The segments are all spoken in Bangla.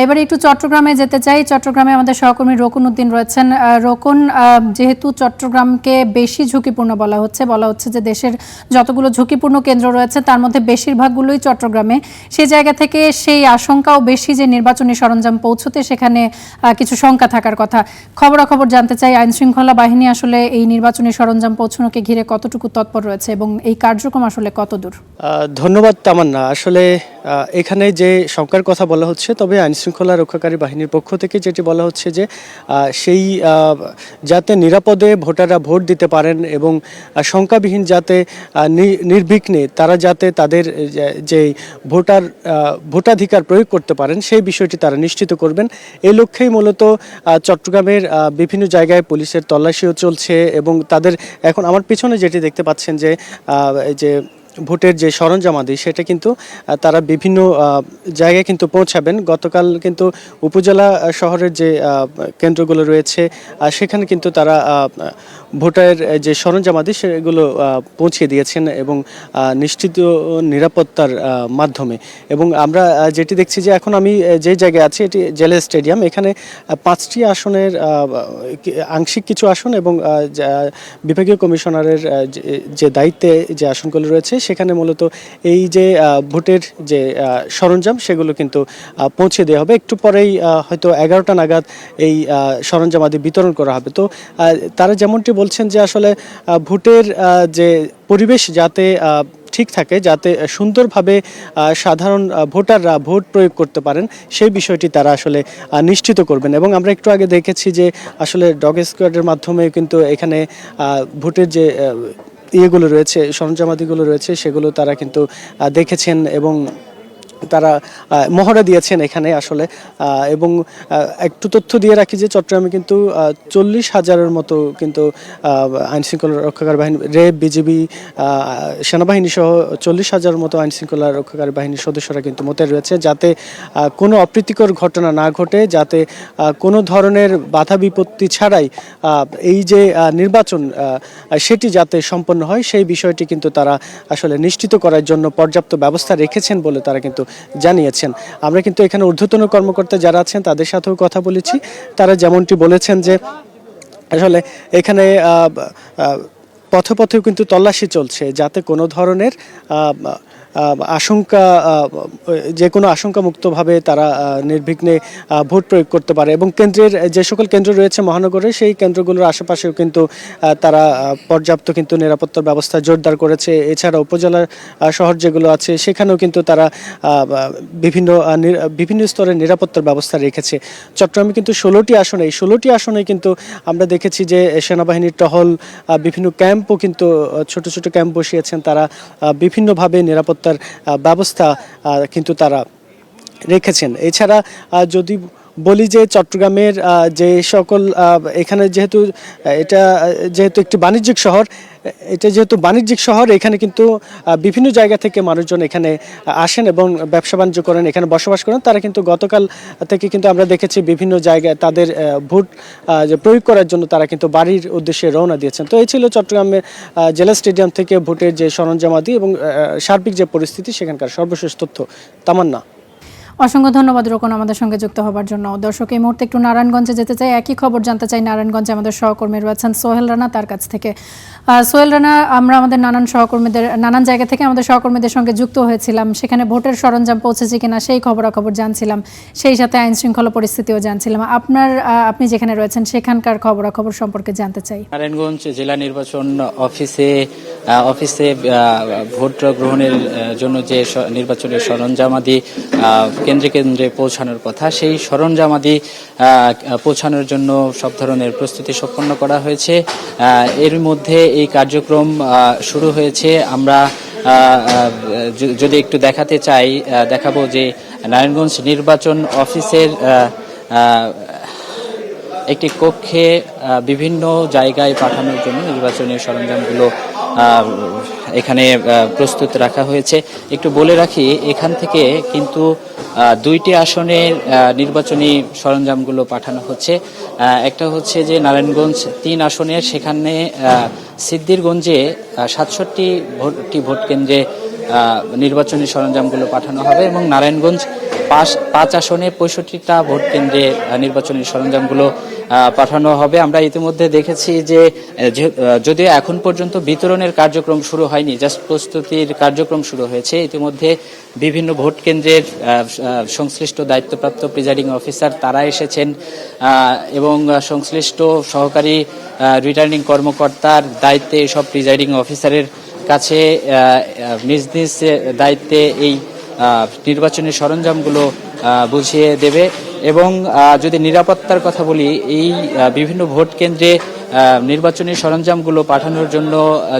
এবারে একটু চট্টগ্রামে যেতে চাই। চট্টগ্রামে আমাদের সহকর্মী রকুন উদ্দিন রয়েছেন। রকুন, যেহেতু চট্টগ্রামকে বেশি ঝুঁকিপূর্ণ বলা হচ্ছে যে দেশের যতগুলো ঝুঁকিপূর্ণ কেন্দ্র রয়েছে তার মধ্যে বেশিরভাগগুলোই চট্টগ্রামে, সেই জায়গা থেকে সেই আশঙ্কাও বেশি যে নির্বাচনী সরঞ্জাম পৌঁছতে সেখানে কিছু শঙ্কা থাকার কথা। খবরাখবর জানতে চাই, আইনশৃঙ্খলা বাহিনী আসলে এই নির্বাচনী সরঞ্জাম পৌঁছানোকে ঘিরে কতটুকু তৎপর রয়েছে এবং এই কার্যক্রম আসলে কতদূর? ধন্যবাদ তামান্না। আসলে এখানে যে শঙ্কার কথা বলা হচ্ছে, তবে আইনশৃঙ্খলা রক্ষাকারী বাহিনীর পক্ষ থেকে যেটি বলা হচ্ছে যে সেই যাতে নিরাপদে ভোটাররা ভোট দিতে পারেন এবং শঙ্কাবিহীন যাতে নির্বিঘ্নে তারা যাতে তাদের যে ভোটাধিকার প্রয়োগ করতে পারেন সেই বিষয়টি তারা নিশ্চিত করবেন। এই লক্ষ্যেই মূলত চট্টগ্রামের বিভিন্ন জায়গায় পুলিশের তল্লাশিও চলছে এবং তাদের এখন আমার পিছনে যেটি দেখতে পাচ্ছেন যে ভোটের যে সরঞ্জামাদি সেটা কিন্তু তারা বিভিন্ন জায়গায় কিন্তু পৌঁছাবেন। গতকাল কিন্তু উপজেলা শহরের যে কেন্দ্রগুলো রয়েছে সেখানে কিন্তু তারা ভোটের যে সরঞ্জামাদি সেগুলো পৌঁছে দিয়েছেন এবং নিশ্চিত নিরাপত্তার মাধ্যমে। এবং আমরা যেটি দেখছি যে এখন আমি যে জায়গায় আছি এটি জেলা স্টেডিয়াম। এখানে 5টি আসনের আংশিক কিছু আসন এবং বিভাগীয় কমিশনারের যে দায়িত্বে যে আসনগুলো রয়েছে সেখানে মূলত এই যে ভোটের যে সরঞ্জাম সেগুলো কিন্তু পৌঁছে দেওয়া হবে। একটু পরেই হয়তো 11টা নাগাদ এই সরঞ্জামাদি বিতরণ করা হবে। তো তারা যেমনটি বলছেন যে আসলে ভোটের যে পরিবেশ যাতে ঠিক থাকে, যাতে সুন্দরভাবে সাধারণ ভোটাররা ভোট প্রয়োগ করতে পারেন সেই বিষয়টি তারা আসলে নিশ্চিত করবেন। এবং আমরা একটু আগে দেখেছি যে আসলে ডগ স্কোয়াডের মাধ্যমে কিন্তু এখানে ভোটের যে ইয়েগুলো রয়েছে, সরঞ্জামাদিগুলো রয়েছে সেগুলো তারা কিন্তু দেখেছেন এবং তারা মহড়া দিয়েছেন এখানে আসলে। এবং একটু তথ্য দিয়ে রাখি যে চট্টগ্রামে কিন্তু 40,000-এর মতো কিন্তু আইনশৃঙ্খলা রক্ষাকারী বাহিনী, র্যাব, বিজিবি, সেনাবাহিনী সহ 40,000-এর মতো আইনশৃঙ্খলা রক্ষাকারী বাহিনীর সদস্যরা কিন্তু মোতায়েন রয়েছে, যাতে কোনো অপ্রীতিকর ঘটনা না ঘটে, যাতে কোনো ধরনের বাধা বিপত্তি ছাড়াই এই যে নির্বাচন সেটি যাতে সম্পন্ন হয় সেই বিষয়টি কিন্তু তারা আসলে নিশ্চিত করার জন্য পর্যাপ্ত ব্যবস্থা রেখেছেন বলে তারা কিন্তু জানিয়েছেন। আমরা কিন্তু এখানে ঊর্ধ্বতন কর্মকর্তা যারা আছেন তাদের সাথেও কথা বলেছি। তারা যেমনটি বলেছেন যে আসলে এখানে পথে পথেও কিন্তু তল্লাশি চলছে, যাতে কোনো ধরনের আশঙ্কা যে কোনো আশঙ্কামুক্তভাবে তারা নির্বিঘ্নে ভোট প্রয়োগ করতে পারে। এবং কেন্দ্রের যে সকল কেন্দ্র রয়েছে মহানগরে সেই কেন্দ্রগুলোর আশেপাশেও কিন্তু তারা পর্যাপ্ত কিন্তু নিরাপত্তার ব্যবস্থা জোরদার করেছে। এছাড়া উপজেলা শহর যেগুলো আছে সেখানেও কিন্তু তারা বিভিন্ন স্তরের নিরাপত্তার ব্যবস্থা রেখেছে। চট্টগ্রামে কিন্তু 16টি আসনে, এই 16টি আসনে কিন্তু আমরা দেখেছি যে সেনাবাহিনীর টহল, বিভিন্ন ক্যাম্পও কিন্তু ছোট ছোট ক্যাম্প বসিয়েছেন তারা, বিভিন্নভাবে নিরাপত্তার ব্যবস্থা কিন্তু তারা রেখেছেন। এছাড়া যদি বলি যে চট্টগ্রামের যে সকল এখানে যেহেতু একটি বাণিজ্যিক শহর, এখানে কিন্তু বিভিন্ন জায়গা থেকে মানুষজন এখানে আসেন এবং ব্যবসা বাণিজ্য করেন, এখানে বসবাস করেন। তারা কিন্তু গতকাল থেকে কিন্তু আমরা দেখেছি বিভিন্ন জায়গায় তাদের ভোট প্রয়োগ করার জন্য তারা কিন্তু বাড়ির উদ্দেশ্যে রওনা দিয়েছেন। তো এই ছিল চট্টগ্রামের জেলা স্টেডিয়াম থেকে ভোটের যে সরঞ্জামাদি এবং সার্বিক যে পরিস্থিতি সেখানকার সর্বশেষ তথ্য। তামান্না। অসংখ্য ধন্যবাদ রোকন আমাদের সঙ্গে যুক্ত হবার জন্য। দর্শক, এই মুহূর্তে একটু নারায়ণগঞ্জে যেতে চাই, একই খবর জানতে চাই। নারায়ণগঞ্জে আমাদের সহকর্মী রয়েছেন সোহেল রানা, তার কাছ থেকে। সোহেল রানা, আমরা আমাদের নানান জায়গা থেকে আমাদের সহকর্মীদের সঙ্গে যুক্ত হয়েছিলাম, সেখানে ভোটের সরঞ্জাম পৌঁছেছে কিনা সেই খবরাখবর জানছিলাম, সেই সাথে আইন শৃঙ্খলা পরিস্থিতিও জানছিলাম। আপনি যেখানে রয়েছেন সেখানকার খবরাখবর সম্পর্কে জানতে চাই। নারায়ণগঞ্জ জেলা নির্বাচন অফিসে ভোট গ্রহণের জন্য যে নির্বাচনের সরঞ্জামাদি কেন্দ্রে কেন্দ্রে পৌঁছানোর কথা, সেই সরঞ্জামাদি পৌঁছানোর জন্য সব ধরনের প্রস্তুতি সম্পন্ন করা হয়েছে। এর মধ্যে এই কার্যক্রম শুরু হয়েছে। আমরা যদি একটু দেখাবো যে নারায়ণগঞ্জ নির্বাচন অফিসের একটি কক্ষে বিভিন্ন জায়গায় পাঠানোর জন্য নির্বাচনী সরঞ্জামগুলো এখানে প্রস্তুত রাখা হয়েছে। একটু বলে রাখি, এখান থেকে কিন্তু 2টি আসনের নির্বাচনী সরঞ্জামগুলো পাঠানো হচ্ছে। একটা হচ্ছে যে নারায়ণগঞ্জ 3 আসনের, সেখানে সিদ্দিরগঞ্জে 67টি ভোট কেন্দ্রে নির্বাচনী সরঞ্জামগুলো পাঠানো হবে এবং নারায়ণগঞ্জ 5 আসনে 65টা ভোট কেন্দ্রে নির্বাচনী সরঞ্জামগুলো পাঠানো হবে। আমরা ইতিমধ্যে দেখেছি যে যদিও এখন পর্যন্ত বিতরণের কার্যক্রম শুরু হয়নি, জাস্ট প্রস্তুতির কার্যক্রম শুরু হয়েছে। ইতিমধ্যে বিভিন্ন ভোট কেন্দ্রের সংশ্লিষ্ট দায়িত্বপ্রাপ্ত প্রিজাইডিং অফিসার তারা এসেছেন এবং সংশ্লিষ্ট সহকারী রিটার্নিং কর্মকর্তার দায়িত্বে সব প্রিজাইডিং অফিসারের কাছে নিজ নিজ দায়িত্বে এই নির্বাচনী সরঞ্জামগুলো বুঝিয়ে দেবে। এবং যদি নিরাপত্তার কথা বলি, এই বিভিন্ন ভোট কেন্দ্রে নির্বাচনী সরঞ্জামগুলো পাঠানোর জন্য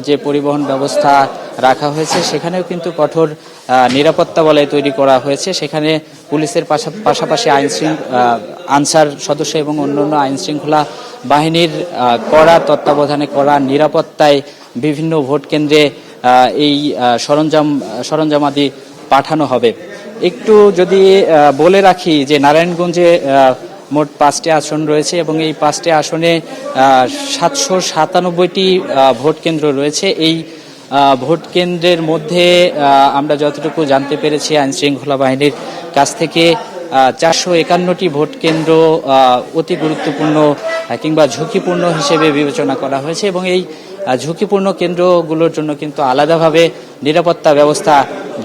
যে পরিবহন ব্যবস্থা রাখা হয়েছে সেখানেও কিন্তু কঠোর নিরাপত্তা বলয় তৈরি করা হয়েছে। সেখানে পুলিশের পাশাপাশি আনসার সদস্য এবং অন্যান্য আইন শৃঙ্খলা বাহিনীর কড়া তত্ত্বাবধানে কড়া নিরাপত্তায় বিভিন্ন ভোট কেন্দ্রে এই সরঞ্জামাদি পাঠানো হবে। একটু যদি বলে রাখি যে নারায়ণগঞ্জে মোট 5টি আসন রয়েছে এবং এই 5টি আসনে 797টি ভোট কেন্দ্র রয়েছে। এই ভোট কেন্দ্রের মধ্যে আমরা যতটুকু জানতে পেরেছি আইন শৃঙ্খলা বাহিনীর কাছ থেকে 451টি ভোট কেন্দ্র অতি গুরুত্বপূর্ণ কিংবা ঝুঁকিপূর্ণ হিসেবে বিবেচনা করা হয়েছে এবং এই ঝুঁকিপূর্ণ কেন্দ্রগুলোর জন্য কিন্তু আলাদাভাবে নিরাপত্তা ব্যবস্থা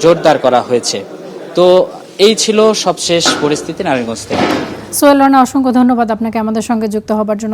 জোরদার করা হয়েছে। তো এই ছিল সবশেষ পরিস্থিতি নারায়ণগঞ্জ থেকে। সোহেল রানা, অসংখ্য ধন্যবাদ আপনাকে আমাদের সঙ্গে যুক্ত হবার জন্য।